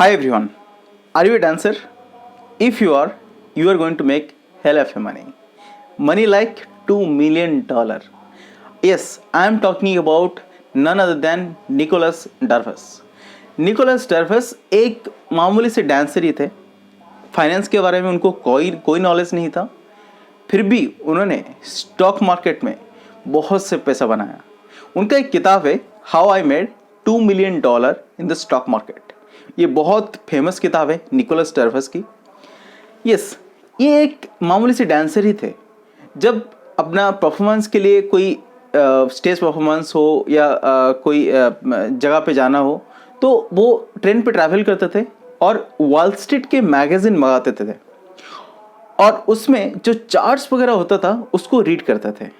Hi everyone, are you a dancer? If you are going to make hell of money. Money like $2 million. Yes, I am talking about none other than Nicholas Dervas. Nicholas Dervas एक मामूली से dancer ही थे. Finance के बारे में उनको कोई knowledge नहीं था. फिर भी उन्होंने स्टॉक मार्केट में बहुत से पैसा बनाया. उनका एक किताब है how I made $2 million in the stock market. ये बहुत फेमस किताब है निकोलस डर्वस की. यस, ये एक मामूली से डांसर ही थे. जब अपना परफॉर्मेंस के लिए कोई स्टेज परफॉर्मेंस हो या कोई जगह पे जाना हो तो वो ट्रेन पे ट्रैवल करते थे और वॉल स्ट्रीट के मैगजीन मंगाते थे और उसमें जो चार्ट्स वगैरह होता था उसको रीड करते थे.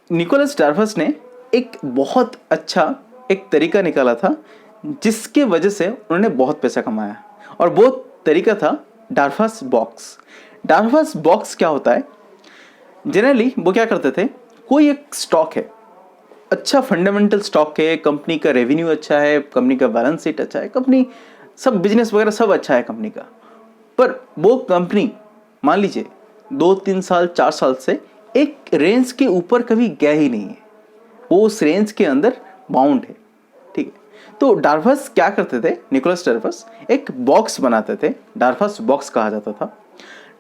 निकोलस डर्वस ने एक बहुत अच्छा एक तरीका निकाला था जिसके वजह से उन्होंने बहुत पैसा कमाया और वो तरीका था डर्वस बॉक्स. डर्वस बॉक्स क्या होता है? जनरली वो क्या करते थे, कोई एक स्टॉक है, अच्छा फंडामेंटल स्टॉक है, कंपनी का रेवेन्यू अच्छा है, कंपनी का बैलेंस शीट अच्छा है, कंपनी सब बिजनेस वगैरह सब अच्छा है कंपनी का, पर वो कंपनी मान लीजिए 2-3 साल 4 साल से एक रेंज के ऊपर कभी गया ही नहीं है, वो उस रेंज के अंदर बाउंड है. ठीक है, तो डर्वस क्या करते थे, निकोलस डर्वस एक बॉक्स बनाते थे, डर्वस बॉक्स कहा जाता था.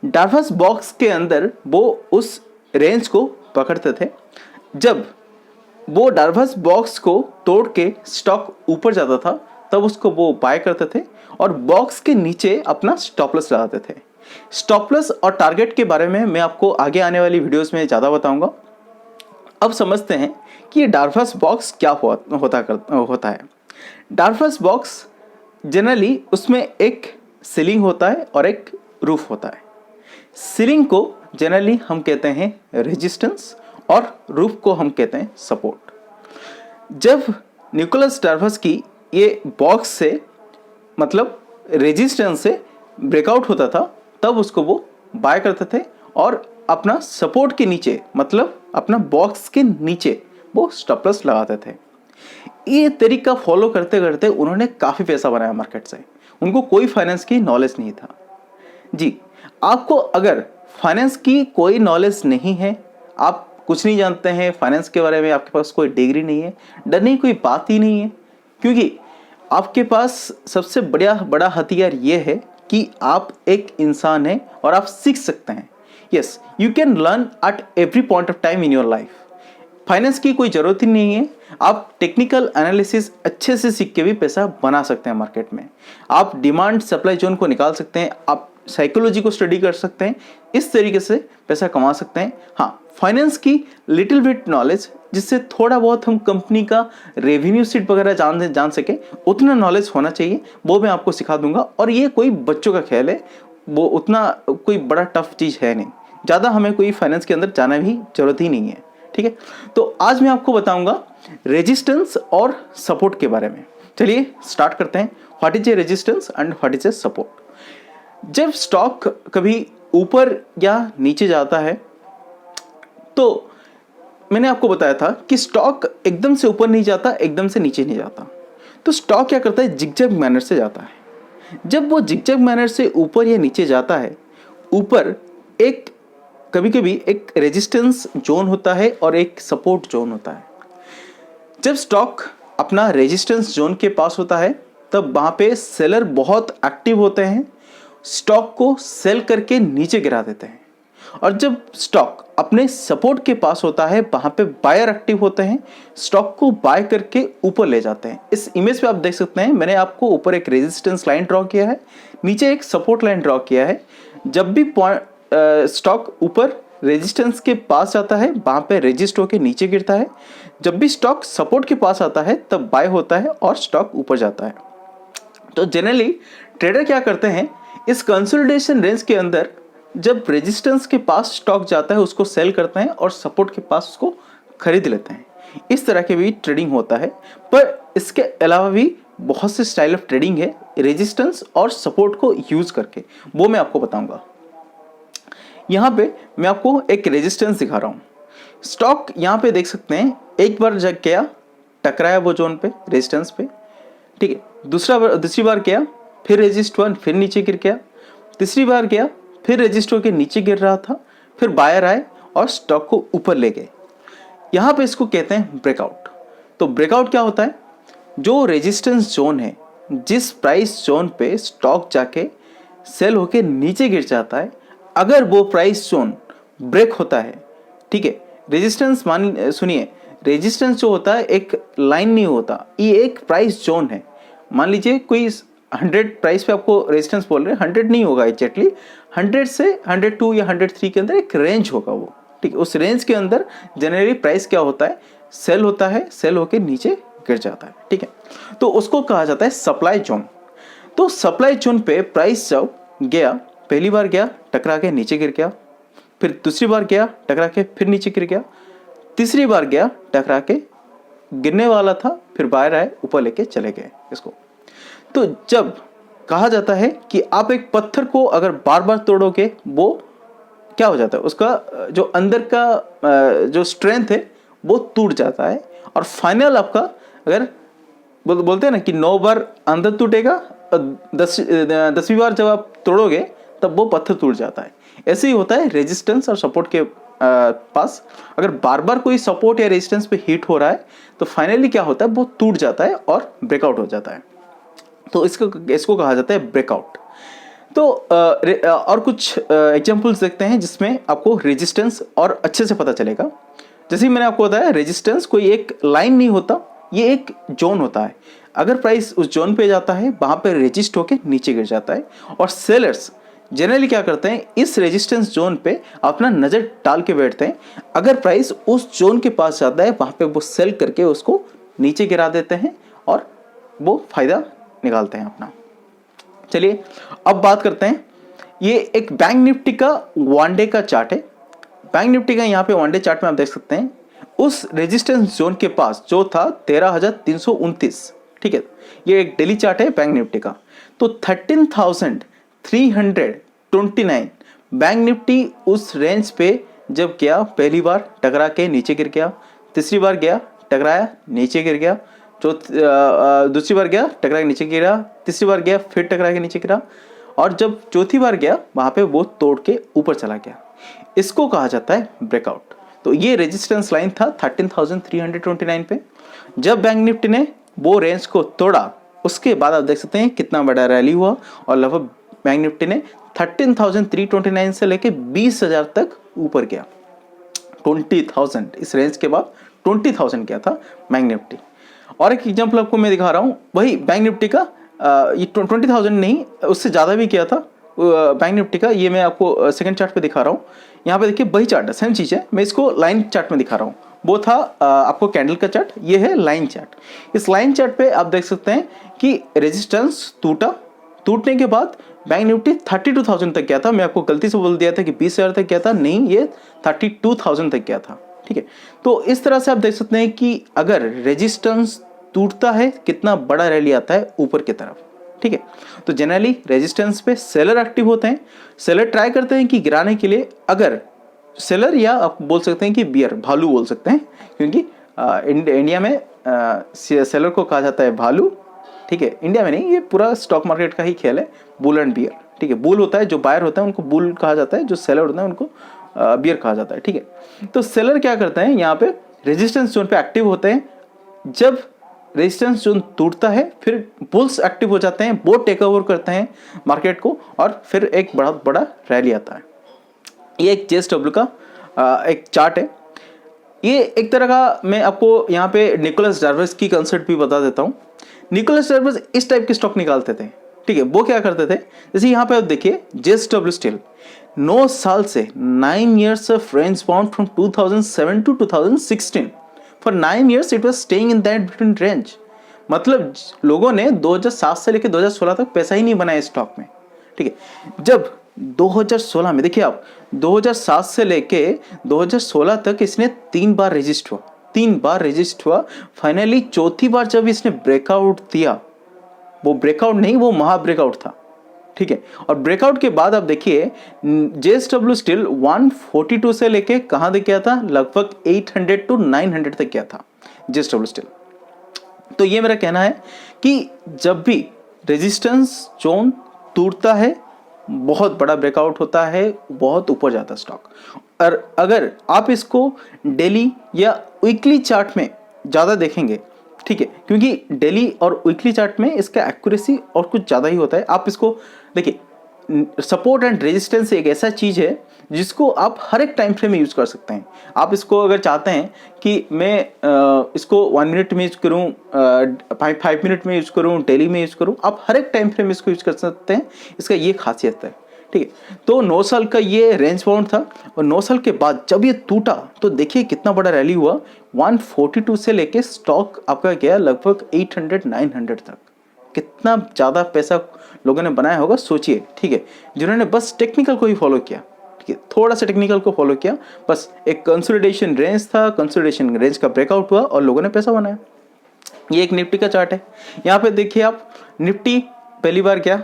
डर्वस बॉक्स के अंदर वो उस रेंज को पकड़ते थे. जब वो डर्वस बॉक्स को तोड़ के स्टॉक ऊपर जाता था तब उसको वो बाय करते थे और बॉक्स के नीचे अपना स्टॉप लॉस लगाते थे. स्टॉप लॉस और टारगेट के बारे में मैं आपको आगे आने वाली वीडियोस में ज़्यादा बताऊंगा. अब समझते हैं कि ये डर्वस बॉक्स क्या होता है. डर्वस बॉक्स जनरली उसमें एक सीलिंग होता है और एक रूफ होता है. सीलिंग को जनरली हम कहते हैं रेजिस्टेंस और रूफ को हम कहते हैं सपोर्ट. जब निकोलस डर्वस की ये बॉक्स से मतलब रेजिस्टेंस से ब्रेकआउट होता था तब उसको वो बाय करते थे और अपना सपोर्ट के नीचे मतलब अपना बॉक्स के नीचे वो स्टॉप लॉस लगाते थे. ये तरीका फॉलो करते करते उन्होंने काफ़ी पैसा बनाया मार्केट से. उनको कोई फाइनेंस की नॉलेज नहीं था. जी, आपको अगर फाइनेंस की कोई नॉलेज नहीं है, आप कुछ नहीं जानते हैं फाइनेंस के बारे में, आपके पास कोई डिग्री नहीं है, डरने की कोई बात ही नहीं है, क्योंकि आपके पास सबसे बड़ा हथियार ये है कि आप एक इंसान हैं और आप सीख सकते हैं. Yes, you can learn at every point of time in your life. Finance की कोई ज़रूरत ही नहीं है. आप टेक्निकल एनालिसिस अच्छे से सीख के भी पैसा बना सकते हैं मार्केट में. आप डिमांड सप्लाई जोन को निकाल सकते हैं, आप साइकोलॉजी को स्टडी कर सकते हैं, इस तरीके से पैसा कमा सकते हैं. हाँ, फाइनेंस की लिटिल बिट नॉलेज जिससे थोड़ा बहुत हम कंपनी का रेवेन्यू शीट वगैरह जान सके उतना नॉलेज होना चाहिए, वो मैं आपको सिखा दूंगा. और ये कोई बच्चों का खेल है, वो उतना कोई बड़ा टफ चीज़ है नहीं. ज़्यादा हमें कोई फाइनेंस के अंदर जाना भी ज़रूरत ही नहीं है. ठीक है, तो आज मैं आपको बताऊंगा रेजिस्टेंस और सपोर्ट के बारे में. चलिए स्टार्ट करते हैं. What is a resistance and what is a support. जब स्टॉक कभी ऊपर या नीचे जाता है तो मैंने आपको बताया था कि स्टॉक एकदम से ऊपर नहीं जाता, एकदम से नीचे नहीं जाता. तो स्टॉक क्या करता है, जिगजैग मैनर से जाता है. जब वो जिगजैग मैनर से ऊपर या नीचे जाता है, ऊपर एक कभी कभी एक रेजिस्टेंस जोन होता है और एक सपोर्ट जोन होता है. जब स्टॉक अपना रेजिस्टेंस जोन के पास होता है तब वहाँ पे सेलर बहुत एक्टिव होते हैं, स्टॉक को सेल करके नीचे गिरा देते हैं. और जब स्टॉक अपने सपोर्ट के पास होता है वहाँ पे बायर एक्टिव होते हैं, स्टॉक को बाय करके ऊपर ले जाते हैं. इस इमेज पे आप देख सकते हैं, मैंने आपको ऊपर एक रेजिस्टेंस लाइन ड्रॉ किया है, नीचे एक सपोर्ट लाइन ड्रॉ किया है. जब भी स्टॉक ऊपर रेजिस्टेंस के पास जाता है वहाँ पे रेजिस्ट होकर नीचे गिरता है. जब भी स्टॉक सपोर्ट के पास आता है तब बाय होता है और स्टॉक ऊपर जाता है. तो जनरली ट्रेडर क्या करते हैं, इस कंसोलिडेशन रेंज के अंदर जब रेजिस्टेंस के पास स्टॉक जाता है उसको सेल करते हैं और सपोर्ट के पास उसको खरीद लेते हैं. इस तरह के भी ट्रेडिंग होता है. पर इसके अलावा भी बहुत से स्टाइल ऑफ ट्रेडिंग है रेजिस्टेंस और सपोर्ट को यूज करके, वो मैं आपको बताऊंगा. यहाँ पे मैं आपको एक रेजिस्टेंस दिखा रहा हूँ. स्टॉक यहाँ पे देख सकते हैं, एक बार जब गया टकराया वो जोन पे रेजिस्टेंस पे, ठीक है, दूसरी बार गया फिर रेजिस्ट हुआ, फिर नीचे गिर गया, तीसरी बार गया, फिर रेजिस्ट होकर नीचे गिर रहा था, फिर बायर आए और स्टॉक को ऊपर ले गए। यहाँ पे इसको कहते हैं ब्रेकआउट। तो ब्रेकआउट क्या होता है? जो रेजिस्टेंस जोन है, जिस प्राइस जोन पे स्टॉक जाके सेल होके नीचे गिर जाता है, अगर वो प्राइस जोन ब्रेक होता है, ठीक है, रेजिस्टेंस सुनिए, रेजिस्टेंस जो होता है एक लाइन नहीं होता, ये एक प्राइस जोन है। मान लीजिए कोई 100 प्राइस पे आपको रेजिस्टेंस बोल रहे हैं, 100 नहीं होगा एग्जैक्टली, 100 से 102 या 103 के अंदर एक रेंज होगा वो, ठीक है। उस रेंज के अंदर जनरली प्राइस क्या होता है, सेल होता है, सेल होके नीचे गिर जाता है, ठीक है। तो उसको कहा जाता है सप्लाई जोन। तो सप्लाई जोन पे प्राइस जब गया, पहली बार गया, टकरा के नीचे गिर गया, फिर दूसरी बार गया, टकरा के फिर नीचे गिर गया, तीसरी बार गया, टकरा के गिरने वाला था, फिर बाहर आए, ऊपर लेके चले गए इसको। तो जब कहा जाता है कि आप एक पत्थर को अगर बार बार तोड़ोगे, वो क्या हो जाता है, उसका जो अंदर का जो स्ट्रेंथ है वो टूट जाता है, और फाइनल आपका अगर बोलते हैं ना कि 9 बार अंदर टूटेगा, 10वीं बार जब आप तोड़ोगे तब वो पत्थर टूट जाता है। ऐसे ही होता है रेजिस्टेंस और सपोर्ट के पास। अगर बार बार कोई सपोर्ट या रेजिस्टेंस पे हिट हो रहा है तो फाइनली क्या होता है, वो टूट जाता है और ब्रेकआउट हो जाता है। तो इसको कहा जाता है ब्रेकआउट। तो और कुछ एग्जांपल्स देखते हैं जिसमें आपको रेजिस्टेंस और अच्छे से पता चलेगा। जैसे ही मैंने आपको बताया, रेजिस्टेंस कोई एक लाइन नहीं होता, ये एक जोन होता है। अगर प्राइस उस जोन पे जाता है, वहाँ पे रेजिस्ट होके नीचे गिर जाता है, और सेलर्स जनरली क्या करते हैं, इस रेजिस्टेंस जोन पे अपना नज़र डाल के बैठते हैं। अगर प्राइस उस जोन के पास जाता है, वहाँ पे वो सेल करके उसको नीचे गिरा देते हैं और वो फायदा निकालते हैं अपना। चलिए अब बात करते हैं, ये एक बैंक निफ्टी का वन डे का चार्ट है। बैंक निफ्टी का यहाँ पे वन डे चार्ट में आप देख सकते हैं, उस रेजिस्टेंस जोन के पास जो था 13,329, ठीक है, ये एक डेली चार्ट है बैंक निफ्टी का। तो 13,329 बैंक निफ्टी उस रेंज पे जब गया, पहली बार टकरा के नीचे गिर गया, तीसरी बार गया, टकराया, नीचे गिर गया, दूसरी बार गया, टकरा के नीचे गिरा, तीसरी बार गया, फिर टकरा के नीचे गिरा, और जब चौथी बार गया, वहाँ पे वो तोड़ के ऊपर चला गया। इसको कहा जाता है ब्रेकआउट। तो ये रेजिस्टेंस लाइन था 13,329 पे। जब बैंक निफ्टी ने वो रेंज को तोड़ा, उसके बाद आप देख सकते हैं कितना बड़ा रैली हुआ, और लगभग बैंक निफ्टी ने 13,329 से लेके 20,000 तक ऊपर गया। 20,000 इस रेंज के बाद 20,000 गया था बैंक निफ्टी। और एक एग्जांपल आपको मैं दिखा रहा हूँ, वही बैंक निफ्टी का, ये 20,000 नहीं, उससे ज़्यादा भी किया था बैंक निफ्टी का। ये मैं आपको सेकंड चार्ट पे दिखा रहा हूँ। यहाँ पे देखिए वही चार्ट है, सेम चीज़ है, मैं इसको लाइन चार्ट में दिखा रहा हूँ। वो था आपको कैंडल का चार्ट, ये है लाइन चार्ट। इस लाइन चार्ट पे आप देख सकते हैं कि रेजिस्टेंस टूटा, टूटने के बाद बैंक निफ्टी 32,000 तक गया था। मैं आपको गलती से बोल दिया था कि 20,000 तक गया था, नहीं, ये 32,000 तक गया था, ठीक है। तो इस तरह से आप देख सकते हैं कि अगर रेजिस्टेंस टूटता है, कितना बड़ा रैली आता है ऊपर की तरफ, ठीक है। तो जनरली रेजिस्टेंस पे सेलर एक्टिव होते हैं, सेलर ट्राई करते हैं कि गिराने के लिए। अगर सेलर, या आप बोल सकते हैं कि बियर, भालू बोल सकते हैं, क्योंकि इंडिया में सेलर को कहा जाता है भालू, ठीक है। इंडिया में नहीं, ये पूरा स्टॉक मार्केट का ही खेल है, बुल एंड बियर, ठीक है। बुल होता है जो बायर होता है, उनको बुल कहा जाता है, जो सेलर होता है उनको बियर कहा जाता है, ठीक है। तो सेलर क्या करते हैं, यहाँ पे रेजिस्टेंस जोन पे एक्टिव होते हैं। जब रेजिस्टेंस जोन टूटता है, फिर बुल्स एक्टिव हो जाते हैं, वो टेक ओवर करते हैं मार्केट को, और फिर एक बहुत बड़ा रैली आता है। ये एक JSW का एक चार्ट है। ये एक तरह का, मैं आपको यहाँ पे निकोलस डार्विस की कंसेप्ट भी बता देता हूँ। निकोलस डार्विस इस टाइप के स्टॉक निकालते थे, ठीक है। वो क्या करते थे, जैसे यहाँ पे आप देखिए JSW स्टील 9 साल से 9 years of range bound from 2007 to 2016. For 9 years it was staying in that between range. मतलब लोगों ने 2007 से लेकर 2016 तक पैसा ही नहीं बनाया स्टॉक में, ठीक है। जब 2016 में देखिए आप, 2007 से लेके 2016 तक इसने 3 बार रेजिस्ट हुआ, फाइनली चौथी बार जब इसने ब्रेकआउट दिया, वो ब्रेकआउट नहीं, वो महा ब्रेकआउट था, ठीक है। और ब्रेकआउट के बाद आप देखिए JSW स्टील 142 से लेके कहां तक गया था, लगभग 800 to 900 तक गया था JSW स्टील। तो ये मेरा कहना है कि जब भी रेजिस्टेंस जोन टूटता है, बहुत बड़ा ब्रेकआउट होता है, बहुत ऊपर जाता है स्टॉक। और अगर आप इसको डेली या वीकली चार्ट में ज़्यादा देखेंगे, ठीक है, क्योंकि डेली और वीकली चार्ट में इसका एक्यूरेसी और कुछ ज़्यादा ही होता है। आप इसको देखिए, सपोर्ट एंड रेजिस्टेंस एक ऐसा चीज़ है जिसको आप हर एक टाइम फ्रेम में यूज़ कर सकते हैं। आप इसको अगर चाहते हैं कि मैं इसको 1 मिनट में यूज़ करूँ, 5 मिनट में यूज़ करूँ, डेली में यूज़ करूँ, आप हर एक टाइम फ्रेम में इसको यूज़ कर सकते हैं। इसका ये खासियत है, ठीक है। तो 9 साल का ये रेंज बाउंड था, और 9 साल के बाद जब ये टूटा तो देखिए कितना बड़ा रैली हुआ। 142 से लेके स्टॉक आपका गया लगभग 800-900 तक। कितना ज़्यादा पैसा लोगों ने बनाया होगा सोचिए, ठीक है, जिन्होंने बस टेक्निकल को ही फॉलो किया, ठीक है, थोड़ा सा टेक्निकल को फॉलो किया, बस एक कंसोलिडेशन रेंज था, कंसोलिडेशन रेंज का ब्रेकआउट हुआ और लोगों ने पैसा बनाया। ये एक निफ्टी का चार्ट है। यहाँ पे देखिए आप, निफ्टी पहली बार क्या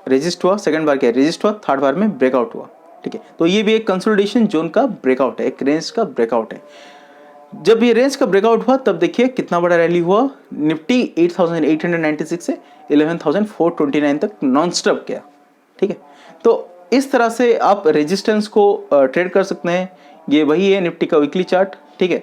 रेजिस्ट हुआ, सेकंड बार क्या रेजिस्ट हुआ, थर्ड बार में ब्रेकआउट हुआ, ठीक है। तो ये भी एक कंसोलिडेशन जोन का ब्रेकआउट है, एक रेंज का ब्रेकआउट है। जब ये रेंज का ब्रेकआउट हुआ तब देखिए कितना बड़ा रैली हुआ। निफ्टी 8896 से 11429 तक नॉन स्टॉप गया, ठीक है। तो इस तरह से आप रेजिस्टेंस को ट्रेड कर सकते हैं। ये वही है निफ्टी का वीकली चार्ट, ठीक है।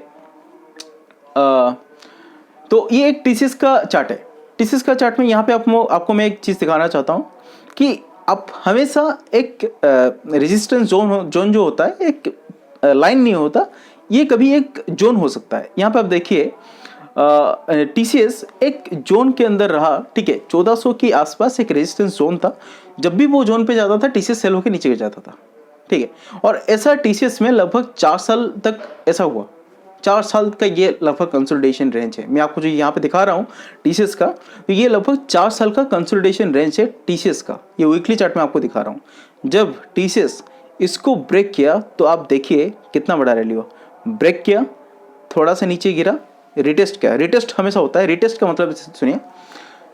तो ये एक टीसीएस का चार्ट है। टीसीएस का चार्ट में यहाँ पे आपको मैं एक चीज़ दिखाना चाहता हूँ कि आप हमेशा एक रेजिस्टेंस जोन जो होता है, एक लाइन नहीं होता, ये कभी एक जोन हो सकता है। यहाँ पे आप देखिए टीसीएस एक जोन के अंदर रहा, ठीक है। 1400 के आसपास एक रेजिस्टेंस जोन था। जब भी वो जोन पे जाता था टीसीएस सेल होकर नीचे गिर जाता था, ठीक है। और ऐसा टीसीएस में लगभग 4 साल तक ऐसा हुआ। 4 साल का ये लगभग कंसोलिडेशन रेंज है। मैं आपको जो यहाँ पे दिखा रहा हूँ टीसीएस का, तो ये लगभग 4 साल का कंसोलिडेशन रेंज है टीसीएस का। ये वीकली चार्ट में आपको दिखा रहा हूँ। जब टीसीएस इसको ब्रेक किया तो आप देखिए कितना बड़ा रैली हुआ। ब्रेक किया, थोड़ा सा नीचे गिरा, रिटेस्ट किया। रिटेस्ट हमेशा होता है। रिटेस्ट का मतलब सुनिए,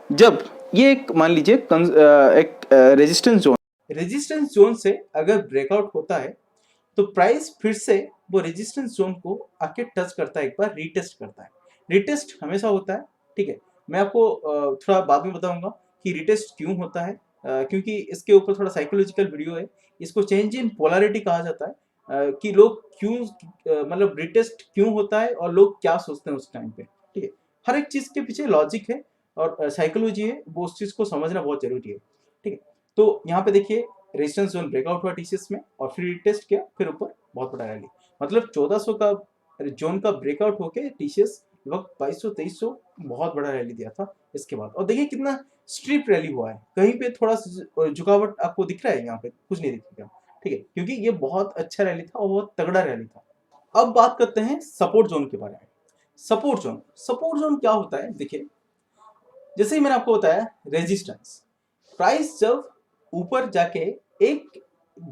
जब ये एक मान लीजिए एक रेजिस्टेंस जोन से अगर ब्रेकआउट होता है तो प्राइस फिर से वो रेजिस्टेंस जोन को आके टच करता है, एक बार रीटेस्ट करता है। रीटेस्ट हमेशा होता है, ठीक है। मैं आपको थोड़ा बाद में बताऊंगा कि रीटेस्ट क्यों होता है, क्योंकि इसके ऊपर थोड़ा साइकोलॉजिकल वीडियो है। इसको चेंज इन पोलैरिटी कहा जाता है, कि लोग क्यों मतलब रिटेस्ट क्यों होता है और लोग क्या सोचते हैं उस टाइम पे, ठीक है। हर एक चीज के पीछे लॉजिक है और साइकोलॉजी है, वो उस चीज को समझना बहुत जरूरी है, ठीक है। तो यहाँ पे देखिए रेजिस्टेंस जोन ब्रेकआउट हुआ टीसीएस में और फिर रिटेस्ट किया, फिर ऊपर बहुत बड़ा रैली, मतलब 1400 का जोन का ब्रेकआउट होके टीसीएस लगभग 2200-2300 बहुत बड़ा रैली दिया था इसके बाद। और देखिए कितना स्ट्रीप रैली हुआ है, कहीं पे थोड़ा झुकावट आपको दिख रहा है, यहाँ पे कुछ नहीं दिखेगा, ठीक है, क्योंकि ये बहुत अच्छा रैली था और बहुत तगड़ा रैली था। अब बात करते हैं सपोर्ट जोन के बारे में। सपोर्ट जोन क्या होता है, देखिए जैसे ही मैंने आपको बताया रेजिस्टेंस, प्राइस जब ऊपर जाके एक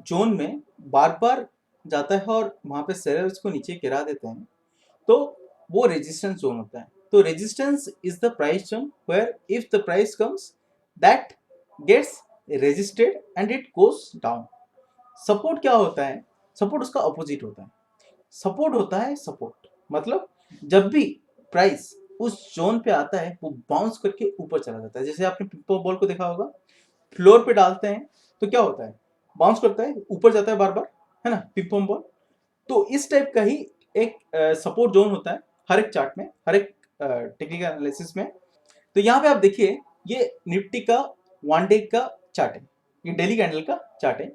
जोन में बार बार जाता है और वहां पे सेलर्स को नीचे गिरा देते हैं, तो वो रेजिस्टेंस जोन होता है। तो resistance is the price zone where if the price comes that gets resisted and it goes down. Support क्या होता है, सपोर्ट उसका अपोजिट होता है। सपोर्ट होता है सपोर्ट मतलब जब भी प्राइस उस जोन पे आता है वो बाउंस करके ऊपर चला जाता है। जैसे आपने पिंपल बॉल को देखा होगा, फ्लोर पे डालते हैं तो क्या होता है, बाउंस करता है, ऊपर जाता है बार बार, है ना, पिंपल बॉल। तो इस टाइप का ही एक सपोर्ट जोन होता है हर एक चार्ट में, हर एक टेक्निकल एनालिसिस में। तो यहाँ पे आप देखिए ये निफ्टी का 1 डे का चार्ट है, ये डेली कैंडल का चार्ट है।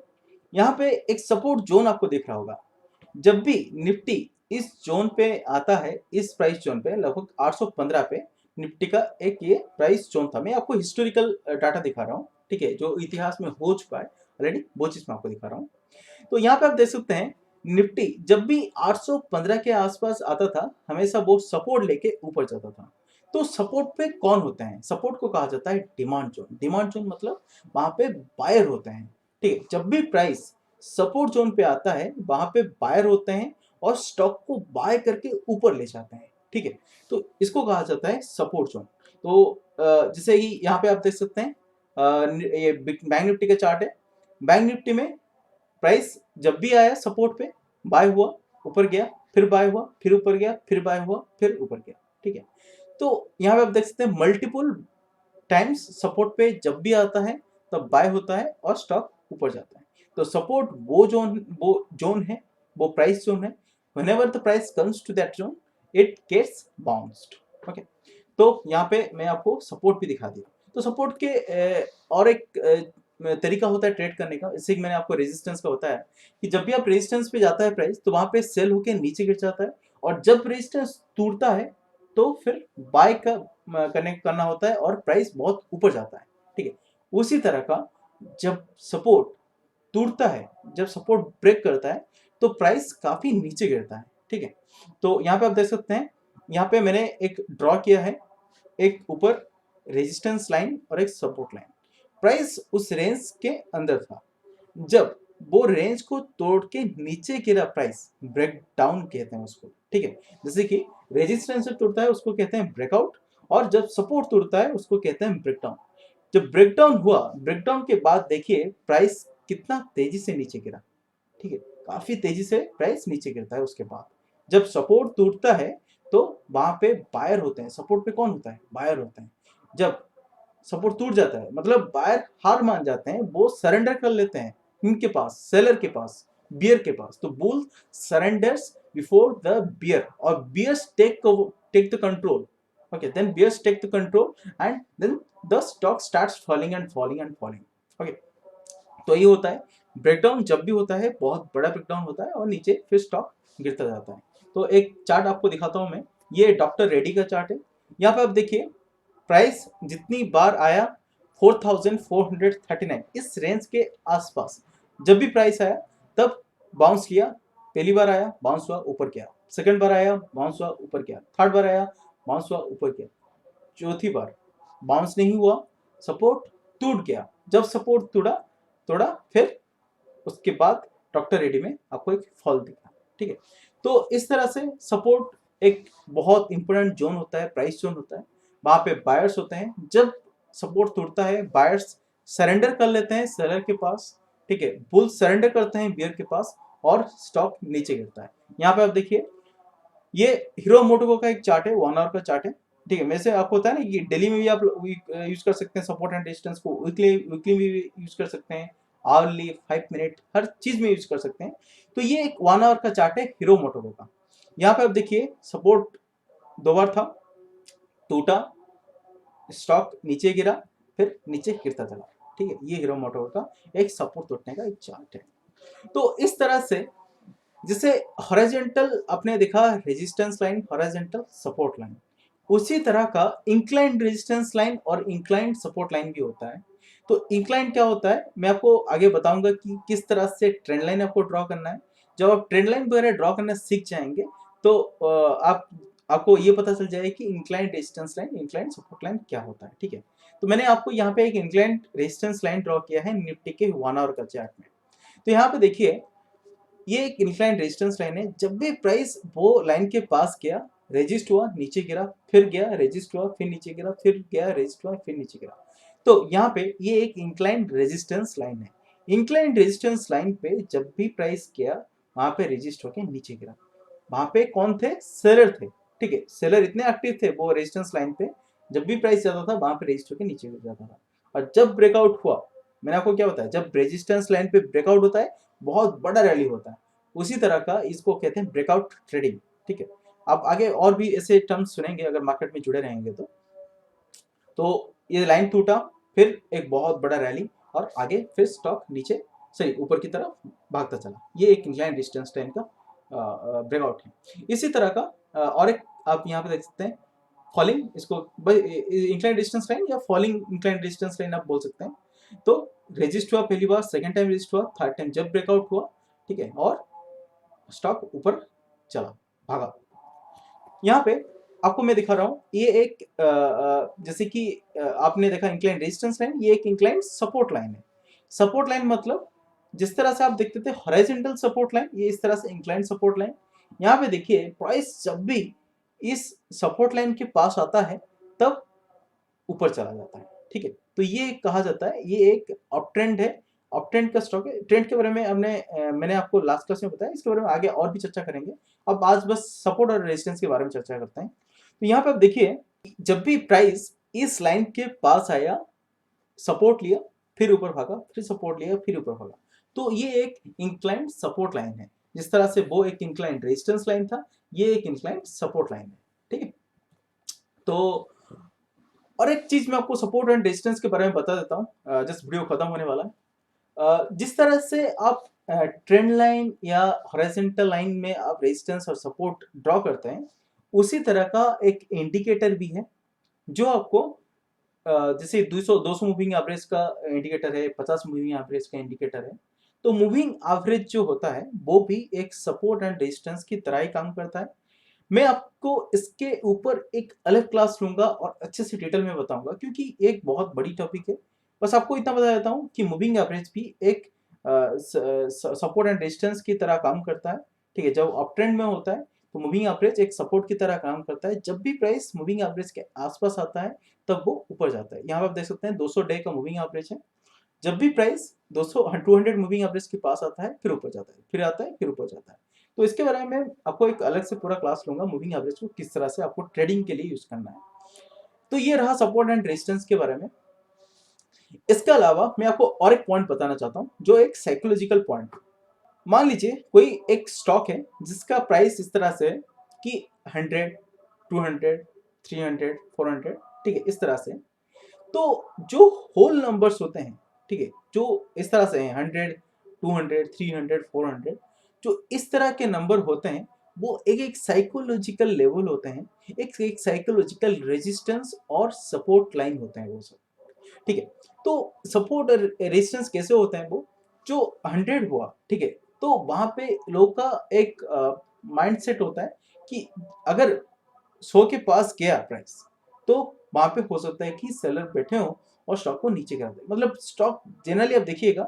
यहाँ पे एक सपोर्ट जोन आपको दिख रहा होगा। जब भी निफ्टी इस जोन पे आता है, इस प्राइस जोन पे लगभग 815 पे निफ्टी का एक ये प्राइस जोन था। मैं आपको हिस्टोरिकल डाटा दिखा रहा हूँ, ठीक है, जो इतिहास में हो चुका है ऑलरेडी, वो चीज मैं आपको दिखा रहा हूँ। तो यहाँ पे आप देख सकते हैं निफ्टी जब भी 815 के आसपास आता था हमेशा वो सपोर्ट लेके ऊपर जाता था। तो सपोर्ट पे कौन होते हैं, सपोर्ट को कहा जाता है डिमांड जोन। डिमांड जोन मतलब वहां पे बायर होते हैं, ठीक है। जब भी प्राइस सपोर्ट जोन पे आता है वहां पे बायर होते हैं और स्टॉक को बाय करके ऊपर ले जाते हैं, ठीक है। तो इसको कहा जाता है सपोर्ट जोन। तो जैसे कि यहाँ पे आप देख सकते हैं ये बैंक निफ्टी का चार्ट है। बैंक निफ्टी में प्राइस जब भी आया सपोर्ट पे बाय हुआ, ऊपर गया, फिर बाय हुआ, फिर ऊपर गया, फिर बाय हुआ, फिर ऊपर गया, ठीक है। तो यहाँ पे आप देख सकते हैं मल्टीपल टाइम्स सपोर्ट पे जब भी आता है तब बाय होता है और स्टॉक ऊपर जाता है। तो सपोर्ट वो जोन है, वो प्राइस जोन है। Whenever the price comes to that zone it gets bounced. Okay, तो यहाँ पे मैं आपको सपोर्ट भी दिखा दिया। तो सपोर्ट के और एक तरीका होता है ट्रेड करने का, इससे मैंने आपको रेजिस्टेंस का बताया कि जब भी आप रेजिस्टेंस पे जाता है प्राइस तो वहां पे सेल होके नीचे गिर जाता है, और जब रेजिस्टेंस टूटता है तो फिर बाय का कनेक्ट करना होता है और प्राइस बहुत ऊपर जाता है। ठीक है, उसी तरह का जब सपोर्ट टूटता है, जब सपोर्ट ब्रेक करता है तो प्राइस काफी नीचे गिरता है। ठीक है, तो यहाँ पे आप देख सकते हैं, यहाँ पे मैंने एक ड्रॉ किया है, एक ऊपर रेजिस्टेंस लाइन और एक सपोर्ट लाइन। प्राइस उस रेंज के अंदर था, जब वो रेंज को तोड़ के नीचे गिरा प्राइस ब्रेक डाउन कहते हैं उसको। ठीक है, जैसे कि रेजिस्टेंस से टूटता है उसको कहते हैं ब्रेकआउट, और जब सपोर्ट टूटता है उसको कहते हैं ब्रेकडाउन। जब ब्रेकडाउन हुआ, ब्रेकडाउन के बाद देखिए प्राइस कितना तेजी से नीचे गिरा। ठीक है, काफी तेजी से प्राइस नीचे गिरता है। उसके बाद जब सपोर्ट टूटता है तो वहां पे बायर होते हैं। सपोर्ट पे कौन होता है? बायर होते हैं। जब सपोर्ट टूट जाता है मतलब बायर हार मान जाते हैं, वो सरेंडर कर लेते हैं इनके पास, सेलर के पास, बियर के पास। तो bull surrenders before the bear, और bears take the control. okay, then bears take the control and then the stock starts falling and falling and falling. okay, तो ये होता है ब्रेकडाउन। जब भी होता है बहुत बड़ा ब्रेकडाउन होता है और नीचे फिर स्टॉक गिरता जाता है। तो एक चार्ट आपको दिखाता हूं मैं, ये डॉक्टर रेड्डी का चार्ट है। यहाँ पे आप देखिए प्राइस जितनी बार आया 4439 इस रेंज के आसपास, जब भी प्राइस आया तब बाउंस किया। पहली बार आया बाउंस हुआ ऊपर किया, सेकंड बार आया बाउंस हुआ ऊपर किया, थर्ड बार आया बाउंस हुआ ऊपर किया, चौथी बार बाउंस नहीं हुआ, सपोर्ट टूट गया। जब सपोर्ट तोड़ा फिर उसके बाद डॉक्टर रेड्डी में आपको एक फॉल दिखा। ठीक है, तो इस तरह से सपोर्ट एक बहुत इंपॉर्टेंट जोन होता है, प्राइस जोन होता है। वहां पे बायर्स होते हैं। जब सपोर्ट टूटता है बायर्स सरेंडर कर लेते हैं सेलर के पास। ठीक है, बुल सरेंडर करते हैं बियर के पास और स्टॉक नीचे गिरता है। यहाँ पे आप देखिए ये हीरो मोटोको का एक चार्ट है, 1 आवर का चार्ट है। ठीक है, वैसे आपको होता है ना कि डेली में भी आप यूज कर सकते हैं सपोर्ट एंड रेजिस्टेंस को, वीकली में भी यूज कर सकते हैं, आवरली 5 मिनट हर चीज में यूज कर सकते हैं। तो ये एक 1 आवर का चार्ट है हीरो मोटोको का। यहाँ पे आप देखिए सपोर्ट 2 बार था, टूटा, स्टॉक नीचे गिरा, फिर नीचे गिरता चला। ठीक है, ये हीरो मोटोको का एक सपोर्ट टूटने का एक चार्ट है। तो इस तरह से जिसे हॉरिजॉन्टल आपने देखा resistance line, horizontal support line, उसी तरह का इंक्लाइंड रेजिस्टेंस लाइन और इंक्लाइंड सपोर्ट लाइन भी होता है। तो इंक्लाइंड क्या होता है मैं आपको आगे बताऊंगा कि किस तरह से ट्रेंड लाइन आपको ड्रॉ करना है। जब आप ट्रेंड लाइन वगैरह ड्रॉ करना सीख जाएंगे तो आपको ये पता चल जाएगा कि inclined resistance line, inclined support line क्या होता है। ठीक है, तो मैंने आपको यहाँ पे एक इंक्लाइंड रेजिस्टेंस लाइन ड्रॉ किया है निफ्टी के 1 आवर का चार्ट में। तो यहाँ पे देखिए ये एक इंक्लाइंड रेजिस्टेंस लाइन है। जब भी प्राइस वो लाइन के पास गया, रेजिस्ट हुआ, नीचे गिरा, फिर गया, रेजिस्ट हुआ, फिर नीचे गिरा, फिर गया, रेजिस्ट हुआ, फिर नीचे गिरा। तो यहाँ पे ये एक इंक्लाइंड रेजिस्टेंस लाइन है। इंक्लाइंड रेजिस्टेंस लाइन पे जब भी प्राइस गया वहां पे रेजिस्ट होके नीचे गिरा। वहां पे कौन थे? सेलर थे। ठीक है, सेलर इतने एक्टिव थे वो रेजिस्टेंस लाइन पे, जब भी प्राइस जाता था वहां पे रेजिस्ट होके नीचे गिर जाता था। और जब ब्रेकआउट हुआ, मैंने आपको क्या बताया, जब रेजिस्टेंस लाइन पे ब्रेकआउट होता है बहुत बड़ा रैली होता है। उसी तरह का इसको कहते हैं ब्रेकआउट ट्रेडिंग। ठीक है, आप आगे और भी ऐसे टर्म्स सुनेंगे अगर मार्केट में जुड़े रहेंगे तो ये लाइन टूटा, फिर एक बहुत बड़ा रैली और आगे फिर स्टॉक नीचे सही ऊपर की तरफ भागता चला। ये एक इंक्लाइन रेजिस्टेंस लाइन का ब्रेकआउट है। इसी तरह का और एक आप यहाँ पे देख सकते हैं फॉलिंग, इसको इंक्लाइन रेजिस्टेंस लाइन या फॉलिंग इंक्लाइन रेजिस्टेंस लाइन आप बोल सकते हैं। तो रेजिस्ट हुआ पहली बार, सेकंड टाइम रेजिस्ट हुआ, थर्ड टाइम जब ब्रेकआउट हुआ, ठीक है, और स्टॉक ऊपर चला, भागा। यहाँ पे आपको मैं दिखा रहा हूँ ये एक जैसे कि आपने देखा इंक्लाइन रेजिस्टेंस लाइन, ये एक इंक्लाइन सपोर्ट लाइन है। सपोर्ट लाइन मतलब जिस तरह से आप देखते थे हॉरिजॉन्टल सपोर्ट लाइन, ये इस तरह से इंक्लाइन सपोर्ट लाइन। यहाँ पे देखिए प्राइस जब भी इस सपोर्ट लाइन के पास आता है तब ऊपर चला जाता है। ठीक है, तो ये कहा जाता है ये एक अप ट्रेंड है, अप ट्रेंड का स्टॉक है। ट्रेंड के बारे में मैंने आपको लास्ट क्लास में बताया, इसके बारे में आगे और भी चर्चा करेंगे। अब आज बस सपोर्ट और रेजिस्टेंस के बारे में चर्चा करते हैं। तो यहाँ पे आप देखिए जब भी प्राइस इस लाइन के पास आया, सपोर्ट लिया, फिर ऊपर भागा, फिर सपोर्ट लिया, फिर ऊपर भागा। तो ये एक इंक्लाइंड सपोर्ट लाइन है। जिस तरह से वो एक इंक्लाइंड रेजिस्टेंस लाइन था, ये एक इंक्लाइंड सपोर्ट लाइन है। ठीक है, तो और एक चीज मैं आपको सपोर्ट एंड रेजिस्टेंस के बारे में बता देता हूँ, जस्ट वीडियो खत्म होने वाला है। जिस तरह से आप ट्रेंड लाइन या हॉरिजॉन्टल लाइन में आप रेजिस्टेंस और सपोर्ट ड्रॉ करते हैं, उसी तरह का एक इंडिकेटर भी है जो आपको जैसे 200 मूविंग एवरेज का इंडिकेटर है, 50 मूविंग एवरेज का इंडिकेटर है। तो मूविंग एवरेज जो होता है वो भी एक सपोर्ट एंड रेजिस्टेंस की तरह ही काम करता है। मैं आपको इसके ऊपर एक अलग क्लास लूंगा और अच्छे से डिटेल में बताऊंगा, क्योंकि एक बहुत बड़ी टॉपिक है। बस आपको इतना बता देता हूँ कि मूविंग एवरेज भी एक सपोर्ट एंड रेजिस्टेंस की तरह काम करता है। ठीक है, जब अप ट्रेंड में होता है तो मूविंग एवरेज एक सपोर्ट की तरह काम करता है। जब भी प्राइस मूविंग एवरेज के आसपास आता है तब वो ऊपर जाता है। यहाँ पे आप देख सकते हैं 200 डे का मूविंग एवरेज है। जब भी प्राइस 200 मूविंग एवरेज के पास आता है फिर ऊपर जाता है, फिर आता है, फिर ऊपर जाता है। तो इसके बारे में आपको एक अलग से पूरा क्लास लूंगा, मूविंग एवरेज को किस तरह से आपको ट्रेडिंग के लिए यूज करना है। तो ये रहा सपोर्ट एंड रेजिस्टेंस के बारे में। इसके अलावा मैं आपको और एक पॉइंट बताना चाहता हूँ जो एक साइकोलॉजिकल पॉइंट। मान लीजिए कोई एक स्टॉक है जिसका प्राइस इस तरह से कि 100, 200, 300, 400, ठीक है, इस तरह से। तो जो होल नंबर्स होते हैं, ठीक है, जो इस तरह से हैं 100, 200, 300, 400, जो इस तरह के नंबर होते हैं वो एक एक साइकोलॉजिकल लेवल होते हैं, एक एक साइकोलॉजिकल रेजिस्टेंस और सपोर्ट लाइन होते हैं वो सब। ठीक है, तो सपोर्ट और रेजिस्टेंस कैसे होते हैं, वो जो 100 हुआ, ठीक है, तो वहां पे लोगों का एक माइंडसेट होता है कि अगर 100 के पास गया प्राइस तो वहां पे हो सकता है कि सेलर बैठे हो और स्टॉक को नीचे गिरा दे। मतलब स्टॉक जनरली आप देखिएगा,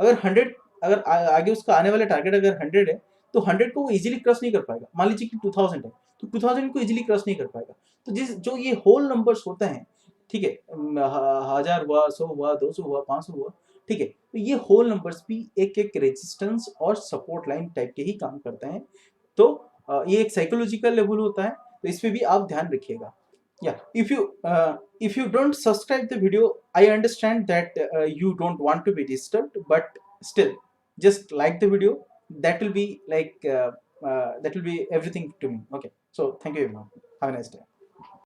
अगर 100, अगर आगे उसका आने वाला टारगेट अगर 100 है तो 100 को वो इजीली क्रॉस नहीं कर पाएगा। मान लीजिए कि 2000 है तो 2000 को इजीली क्रॉस नहीं कर पाएगा। तो जिस जो ये होल नंबर्स होते हैं, ठीक है, 1000 हुआ, 100 हुआ, 200 हुआ, 500 हुआ, ठीक है, तो ये होल नंबर्स भी एक एक रेजिस्टेंस और सपोर्ट लाइन टाइप के ही काम करते हैं। तो ये एक साइकोलॉजिकल लेवल होता है, तो इस पे भी आप ध्यान रखिएगा। Yeah, if you don't subscribe the video, I understand that you don't want to be disturbed, but still just like the video. That will be like that will be everything to me. Okay, so thank you everyone, have a nice day.